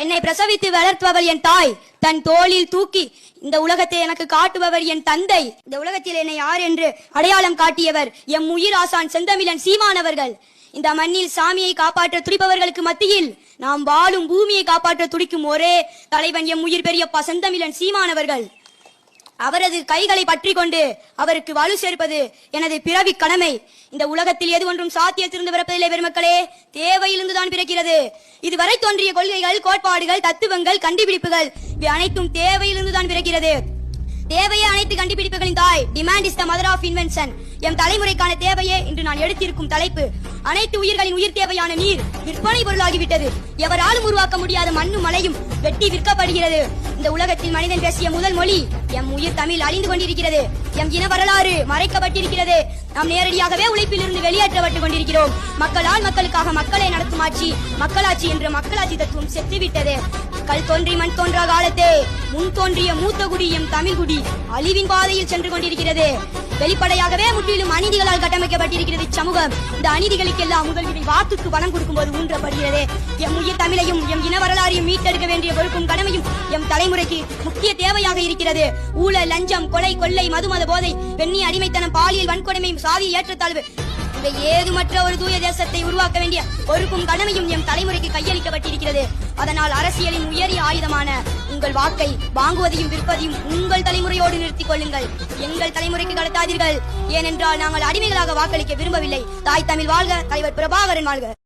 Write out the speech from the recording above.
என்னை பிரசவித்து வளர்ப்பவள் என் தாய், தன் தோளில் தூக்கி இந்த உலகத்தை எனக்கு காட்டுபவர் என் தந்தை. இந்த உலகத்தில் என்னை யார் என்று அடையாளம் காட்டியவர் எம் உயிர் ஆசான் செந்தமிழன் சீமானவர்கள். இந்த மண்ணில் சாமியை காப்பாற்ற துடிப்பவர்களுக்கு மத்தியில் நாம் வாழும் பூமியை காப்பாற்ற துடிக்கும் ஒரே தலைவன் எம் உயிர் பெரியப்பா செந்தமிழன் சீமானவர்கள். அவரது கைகளை பற்றி கொண்டு அவருக்கு வலு சேர்ப்பது எனது பிறவி கடமை. இந்த உலகத்தில் எது ஒன்றும் சாத்தியத்திலிருந்து பிறப்பதில்லை பெருமக்களே, தேவையிலிருந்துதான் பிறக்கிறது. இதுவரை தோன்றிய கொள்கைகள், கோட்பாடுகள், தத்துவங்கள், கண்டுபிடிப்புகள் இவை அனைத்தும் தேவையிலிருந்துதான் பிறக்கிறது. தேவையே அனைத்து கண்டுபிடிப்புகளின் தாய். Demand is the mother of invention. எம் தலைமுறைக்கான தேவையே இன்று நான் எடுத்திருக்கும் தலைப்பு. அனைத்து உயிர்களின் உயிர் தேவையான நீர் விற்பனை பொருளாகிவிட்டது. எவராலும் உருவாக்க முடியாத மண்ணும் மலையும் வெட்டி விற்கப்படுகிறது. இந்த உலகத்தில் மனிதன் பேசிய முதல் மொழி எம் உயிர் தமிழ் அழிந்து கொண்டிருக்கிறது. எம் இன வரலாறு மறைக்கப்பட்டிருக்கிறது. நாம் நேரடியாகவே உழைப்பில் இருந்து வெளியேற்றப்பட்டுக் கொண்டிருக்கிறோம். மக்களால் மக்களுக்காக மக்களை நடத்தும் ஆட்சி, மக்களாட்சி என்ற மக்களாட்சி தத்துவம் செத்துவிட்டது. கல் தோன்றி மண் தோன்றா காலத்தே முன் தோன்றிய மூத்த குடி எம் தமிழ் குடி அழிவின் பாதையில் சென்று கொண்டிருக்கிறது. வெளிப்படையாகவே முற்றிலும் அநீதிகளால் கட்டமைக்கப்பட்டிருக்கிறது இச்சமூகம். இந்த அநீதிகளுக்கெல்லாம் முதல்வரின் வாக்குக்கு பணம் கொடுக்கும் போது ஊன்றப்படுகிறது. எம் உயிர் தமிழையும் எம் இன வரலாறையும் மீட்டெடுக்க வேண்டிய பொறுப்பும் கடமையும் எம் தலைமுறைக்கு முக்கிய தேவையாக இருக்கிறது. ஊழல், லஞ்சம், கொலை, கொள்ளை, மதுமத போதை, பெண்ணி அடிமைத்தனம், பாலியல் வன்கொடுமை, சாதி ஏற்றத்தாழ்வு இவை ஏதுமற்ற ஒரு தூய தேசத்தை உருவாக்க வேண்டிய பொறுப்பும் கடமையும் எம் தலைமுறைக்கு கையளிக்கப்பட்டிருக்கிறது. அதனால் அரசியலின் உயரிய ஆயுதமான உங்கள் வாக்கை வாங்குவதையும் விற்பதையும் உங்கள் தலைமுறையோடு நிறுத்திக் கொள்ளுங்கள். எங்கள் தலைமுறைக்கு கடத்தாதீர்கள். ஏனென்றால் நாங்கள் அடிமைகளாக வாக்களிக்க விரும்பவில்லை. தாய் தமிழ் வாழ்க, தலைவர் பிரபாகரன் வாழ்க.